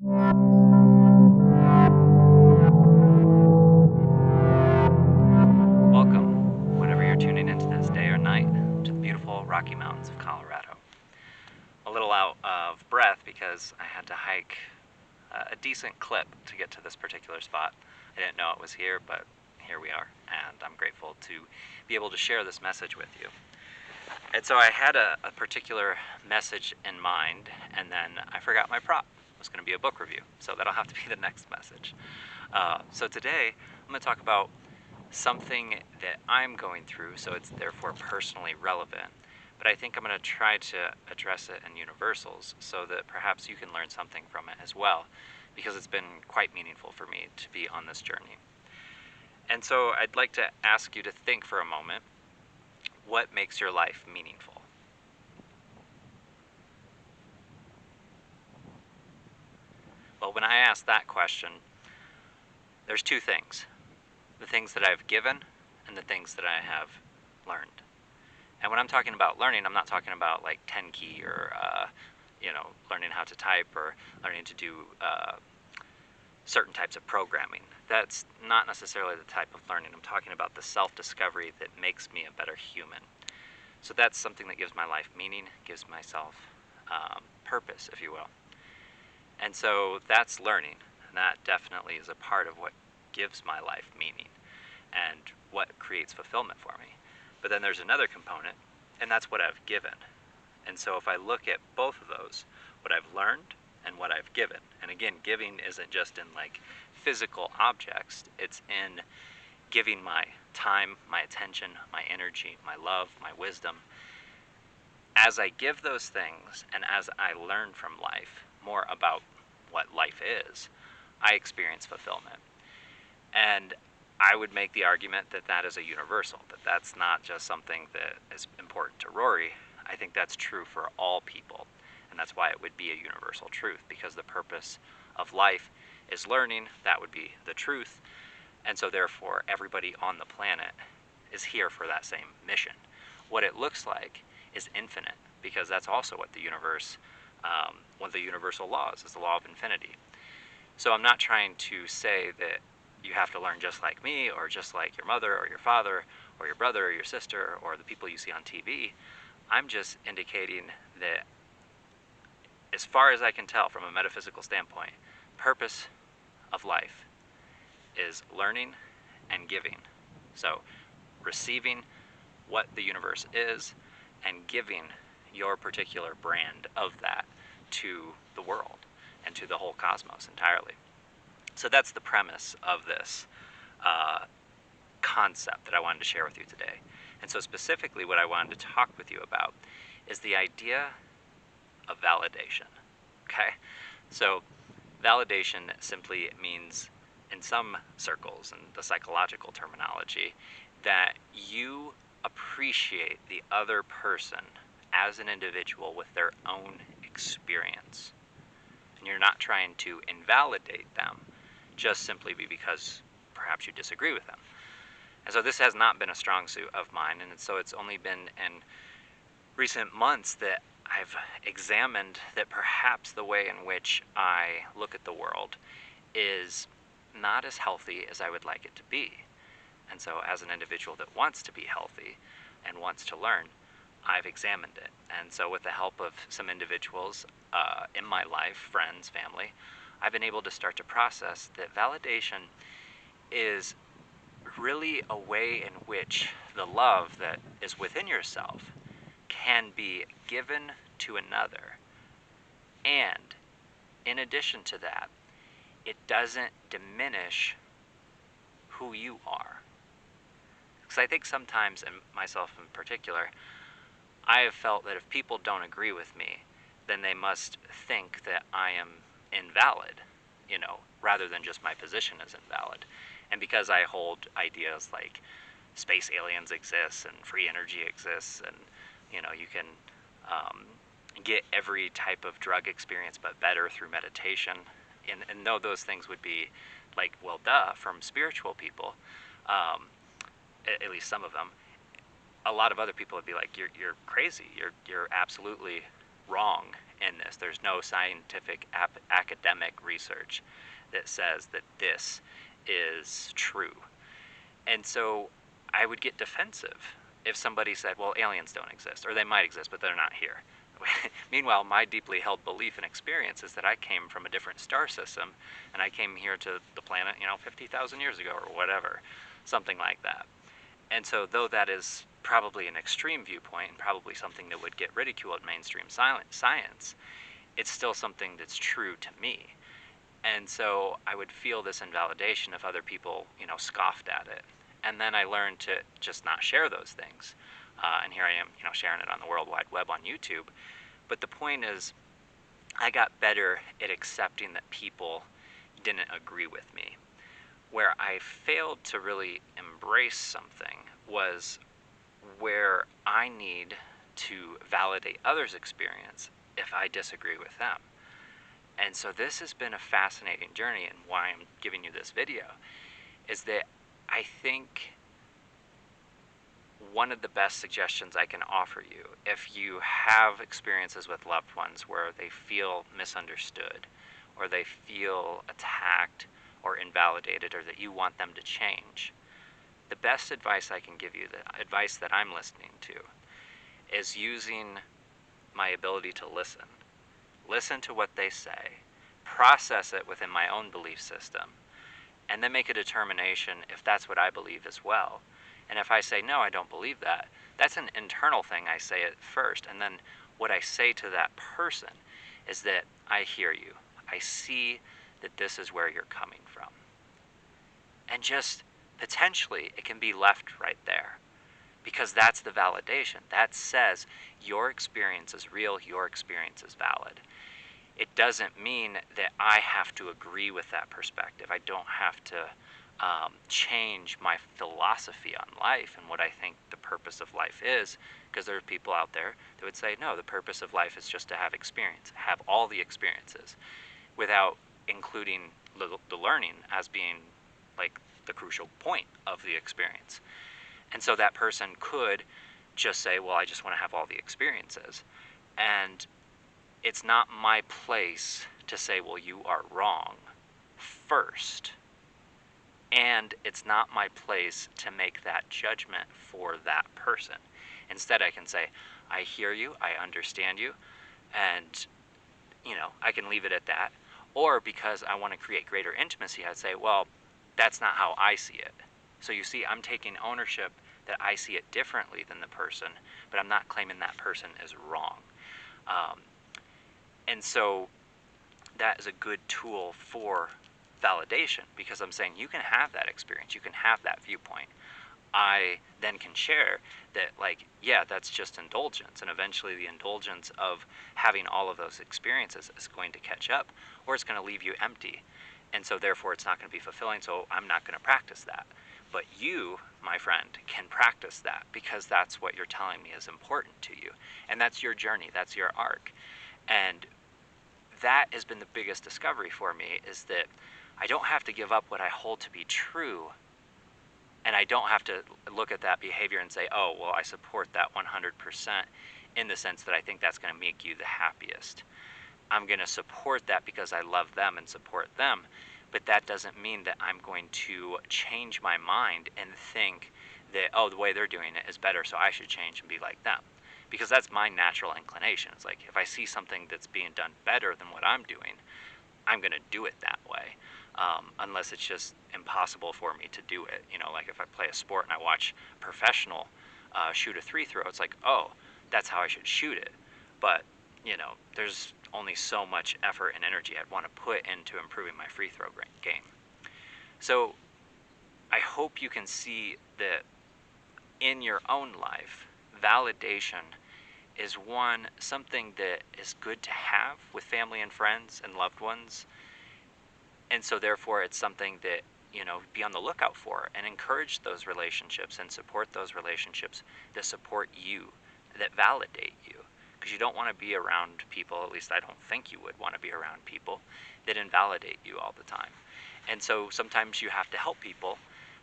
Welcome, whenever you're tuning into this, day or night, to the beautiful Rocky Mountains of Colorado. A little out of breath because I had to hike a decent clip to get to this particular spot. I didn't know it was here, but here we are, and I'm grateful to be able to share this message with you. And so I had a particular message in mind, and then I forgot my prop. It was going to be a book review, so that'll have to be the next message. So today, I'm going to talk about something that I'm going through, so it's therefore personally relevant. But I think I'm going to try to address it in universals so that perhaps you can learn something from it as well, because it's been quite meaningful for me to be on this journey. And so I'd like to ask you to think for a moment, what makes your life meaningful? Well, when I ask that question, there's two things. The things that I've given and the things that I have learned. And when I'm talking about learning, I'm not talking about like 10 key or, learning how to type or learning to do certain types of programming. That's not necessarily the type of learning. I'm talking about the self-discovery that makes me a better human. So that's something that gives my life meaning, gives myself purpose, if you will. And so that's learning, and that definitely is a part of what gives my life meaning and what creates fulfillment for me. But then there's another component, and that's what I've given. And so if I look at both of those, what I've learned and what I've given, and again, giving isn't just in like physical objects, it's in giving my time, my attention, my energy, my love, my wisdom. As I give those things and as I learn from life more about what life is, I experience fulfillment. And I would make the argument that that is a universal, that that's not just something that is important to Rory. I think that's true for all people. And that's why it would be a universal truth, because the purpose of life is learning. That would be the truth. And so therefore, everybody on the planet is here for that same mission. What it looks like is infinite, because that's also what the universe, one of the universal laws is the law of infinity. So I'm not trying to say that you have to learn just like me or just like your mother or your father or your brother or your sister or the people you see on TV. I'm just indicating that as far as I can tell from a metaphysical standpoint, purpose of life is learning and giving. So receiving what the universe is and giving your particular brand of that to the world and to the whole cosmos entirely. So that's the premise of this concept that I wanted to share with you today. And so specifically what I wanted to talk with you about is the idea of validation. Okay? So validation simply means, in some circles, in the psychological terminology, that you appreciate the other person as an individual with their own experience. And you're not trying to invalidate them just simply because perhaps you disagree with them. And so this has not been a strong suit of mine, and so it's only been in recent months that I've examined that perhaps the way in which I look at the world is not as healthy as I would like it to be. And so as an individual that wants to be healthy and wants to learn, I've examined it. And so with the help of some individuals in my life, friends, family, I've been able to start to process that validation is really a way in which the love that is within yourself can be given to another. And in addition to that, it doesn't diminish who you are. Because I think sometimes, and myself in particular, I have felt that if people don't agree with me, then they must think that I am invalid, rather than just my position is invalid. And because I hold ideas like space aliens exist and free energy exists, and you can get every type of drug experience but better through meditation, and know those things would be like, well, duh, from spiritual people, at least some of them. A lot of other people would be like, you're crazy, you're absolutely wrong, in this. There's no scientific academic research that says that this is true. And so I would get defensive if somebody said, well, aliens don't exist, or they might exist, but they're not here. Meanwhile, my deeply held belief and experience is that I came from a different star system, and I came here to the planet, 50,000 years ago or whatever, something like that. And so though that is probably an extreme viewpoint and probably something that would get ridiculed in mainstream science, it's still something that's true to me. And so I would feel this invalidation if other people, scoffed at it. And then I learned to just not share those things. And here I am, sharing it on the World Wide Web on YouTube. But the point is, I got better at accepting that people didn't agree with me. Where I failed to really embrace something was where I need to validate others' experience if I disagree with them. And so this has been a fascinating journey, and why I'm giving you this video is that I think one of the best suggestions I can offer you, if you have experiences with loved ones where they feel misunderstood, or they feel attacked or invalidated, or that you want them to change, the best advice I can give you, the advice that I'm listening to, is using my ability to listen. Listen to what they say, process it within my own belief system, and then make a determination if that's what I believe as well. And if I say, no, I don't believe that, that's an internal thing. I say it first, and then what I say to that person is that I hear you. I see that this is where you're coming from. And just potentially it can be left right there, because that's the validation. That says your experience is real, your experience is valid. It doesn't mean that I have to agree with that perspective. I don't have to change my philosophy on life and what I think the purpose of life is, because there are people out there that would say, no, the purpose of life is just to have experience, have all the experiences, without including the learning as being like the crucial point of the experience. And so that person could just say, well, I just want to have all the experiences. And it's not my place to say, well, you are wrong first. And it's not my place to make that judgment for that person. Instead, I can say, I hear you, I understand you, and, I can leave it at that. Or because I want to create greater intimacy, I'd say, well, that's not how I see it. So you see, I'm taking ownership that I see it differently than the person, but I'm not claiming that person is wrong. And so that is a good tool for validation, because I'm saying you can have that experience, you can have that viewpoint. I then can share that, like, yeah, that's just indulgence, and eventually the indulgence of having all of those experiences is going to catch up, or it's going to leave you empty, and so therefore it's not going to be fulfilling, so I'm not going to practice that. But you, my friend, can practice that, because that's what you're telling me is important to you, and that's your journey, that's your arc. And that has been the biggest discovery for me, is that I don't have to give up what I hold to be true, and I don't have to look at that behavior and say, oh, well, I support that 100% in the sense that I think that's going to make you the happiest. I'm going to support that because I love them and support them, but that doesn't mean that I'm going to change my mind and think that, oh, the way they're doing it is better, so I should change and be like them. Because that's my natural inclination. It's like, if I see something that's being done better than what I'm doing, I'm going to do it that way. Unless it's just impossible for me to do it. Like if I play a sport and I watch a professional shoot a free throw, it's like, oh, that's how I should shoot it. But, there's only so much effort and energy I'd want to put into improving my free throw game. So I hope you can see that in your own life, validation is something that is good to have with family and friends and loved ones. And so therefore it's something that, be on the lookout for, and encourage those relationships and support those relationships that support you, that validate you. Because you don't want to be around people, at least I don't think you would want to be around people that invalidate you all the time. And so sometimes you have to help people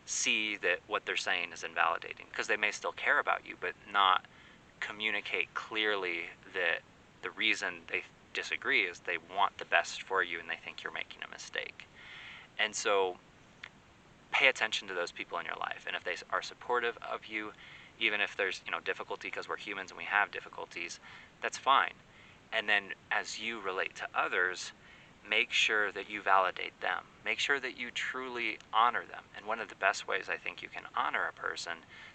see that what they're saying is invalidating, because they may still care about you, but not communicate clearly that the reason they disagree is they want the best for you and they think you're making a mistake. And so pay attention to those people in your life, and if they are supportive of you, even if there's difficulty, because we're humans and we have difficulties, that's fine. And then as you relate to others, make sure that you validate them. Make sure that you truly honor them. And one of the best ways I think you can honor a person,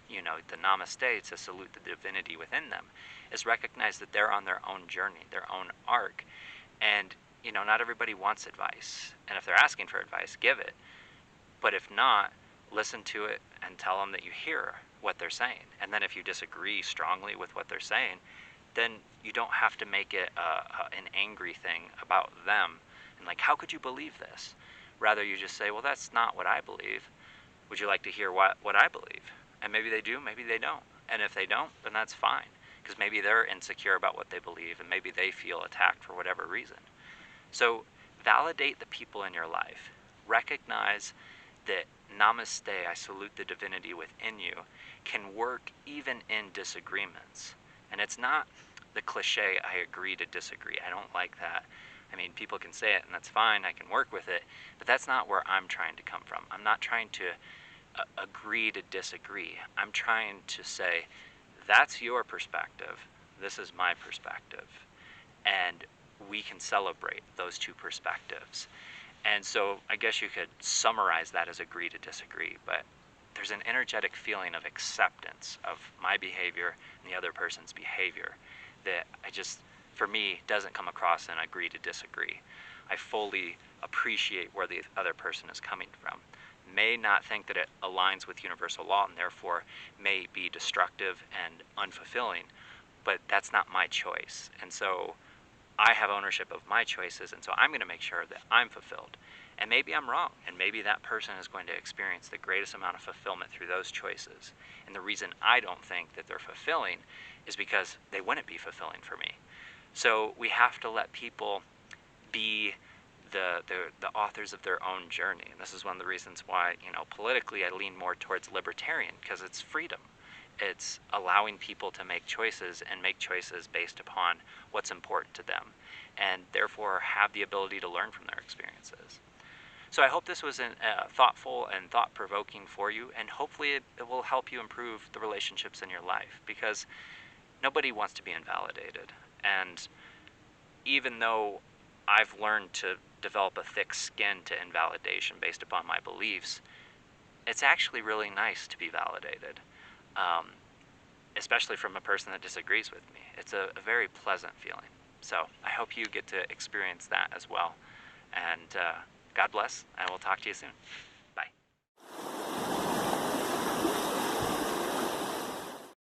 the namaste, to salute the divinity within them, is recognize that they're on their own journey, their own arc. And not everybody wants advice, and if they're asking for advice, give it. But if not, listen to it and tell them that you hear what they're saying. And then if you disagree strongly with what they're saying, then you don't have to make it an angry thing about them. And like, how could you believe this? Rather, you just say, well, that's not what I believe. Would you like to hear what I believe? And maybe they do, maybe they don't. And if they don't, then that's fine. Because maybe they're insecure about what they believe, and maybe they feel attacked for whatever reason. So validate the people in your life. Recognize that namaste, I salute the divinity within you, can work even in disagreements. And it's not the cliche, I agree to disagree. I don't like that. I mean, people can say it and that's fine, I can work with it, but that's not where I'm trying to come from. I'm not trying to agree to disagree. I'm trying to say, that's your perspective, this is my perspective, and we can celebrate those two perspectives. And so I guess you could summarize that as agree to disagree, but there's an energetic feeling of acceptance of my behavior and the other person's behavior that for me, doesn't come across in agree to disagree. I fully appreciate where the other person is coming from. May not think that it aligns with universal law and therefore may be destructive and unfulfilling, but that's not my choice. And so I have ownership of my choices, and so I'm going to make sure that I'm fulfilled. And maybe I'm wrong, and maybe that person is going to experience the greatest amount of fulfillment through those choices. And the reason I don't think that they're fulfilling is because they wouldn't be fulfilling for me. So we have to let people be the authors of their own journey. And this is one of the reasons why, politically I lean more towards libertarian, because it's freedom. It's allowing people to make choices and make choices based upon what's important to them, and therefore have the ability to learn from their experiences. So I hope this was thoughtful and thought-provoking for you, and hopefully it will help you improve the relationships in your life, because nobody wants to be invalidated. And even though I've learned to develop a thick skin to invalidation based upon my beliefs, it's actually really nice to be validated, especially from a person that disagrees with me. It's a very pleasant feeling. So I hope you get to experience that as well. And God bless, and we'll talk to you soon.